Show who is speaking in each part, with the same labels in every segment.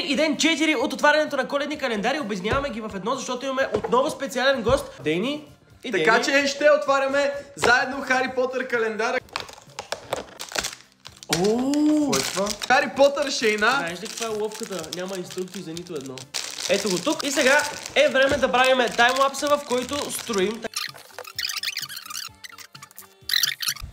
Speaker 1: и ден 4 от отварянето на коледни календари. Обединяваме ги в едно, защото имаме отново специален гост. Дейни и Дейни.
Speaker 2: Така че ще отваряме заедно Хари Потър календара. Хари Потър шейна.
Speaker 1: Знаеш ли каква е ловката? Няма инструкции за нито едно. Ето го тук и сега е време да правим таймлапса, в който строим.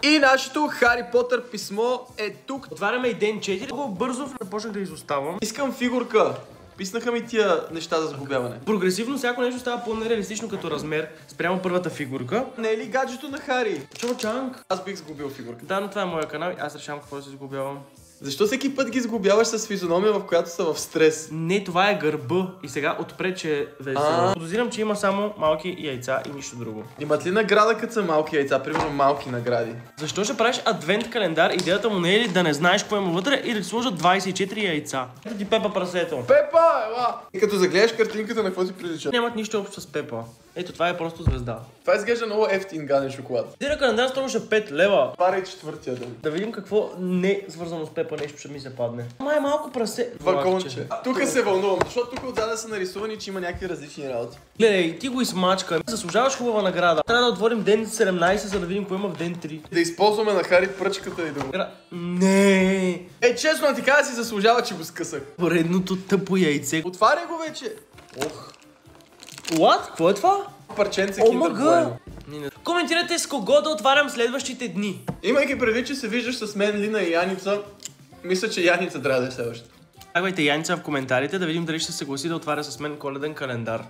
Speaker 2: И нашето Хари Потър писмо е тук.
Speaker 1: Отваряме и ден 4. Много бързо започнах да изоставам.
Speaker 2: Искам фигурка. Писнаха ми тия неща за сглобяване.
Speaker 1: Прогресивно всяко нещо става по-нереалистично като размер спрямо първата фигурка.
Speaker 2: Не е ли гаджето на Хари?
Speaker 1: Чо-чанг.
Speaker 2: Аз бих сглобил фигурката.
Speaker 1: Да, но това е моя канал и аз решавам какво да се сглобявам.
Speaker 2: Защо всеки път ги сглобяваш с физиономия, в която са в стрес?
Speaker 1: Не, това е гърба и сега отпред, че е весело. Подозирам, че има само малки яйца и нищо друго.
Speaker 2: Имат ли награда, като са малки яйца? Примерно малки награди.
Speaker 1: Защо ще правиш адвент календар? Идеята му не е ли да не знаеш какво има вътре и да ти сложат 24 яйца? Ето ти Пепа прасето.
Speaker 2: Пепа, ела! И като загледаш картинката, на какво ти прилича?
Speaker 1: Нямат нищо общо с Пепа. Ето това е просто звезда.
Speaker 2: Това изглежда много ефтин гаден шоколад.
Speaker 1: Дира календар струваше 5 лева.
Speaker 2: Пара и четвъртия ден.
Speaker 1: Да видим какво не свързано с Пепа нещо ще ми се падне. Ама е малко прасе.
Speaker 2: Вагонче. Тук се вълнувам, защото тук отзад са нарисувани, че има някакви различни работи.
Speaker 1: Гледай, ти го измачка. Заслужаваш хубава награда. Трябва да отворим ден 17, за да видим какво има в ден 3.
Speaker 2: Да използваме на Хари пръчката и да го...
Speaker 1: Не.
Speaker 2: Честно ти кажа, си заслужава, че го скъсах.
Speaker 1: Поредното тъпо яйце.
Speaker 2: Отваряй го вече. Ох.
Speaker 1: What? Какво е това?
Speaker 2: Парченце
Speaker 1: Омага!
Speaker 2: Kinder Bueno.
Speaker 1: Коментирайте с кого да отварям следващите дни.
Speaker 2: Имайки предвид, че се виждаш с мен, Лина и Яница, мисля, че Яница трябва да е следващата.
Speaker 1: Тагвайте Яница в коментарите да видим дали ще се съгласи да отваря с мен коледен календар.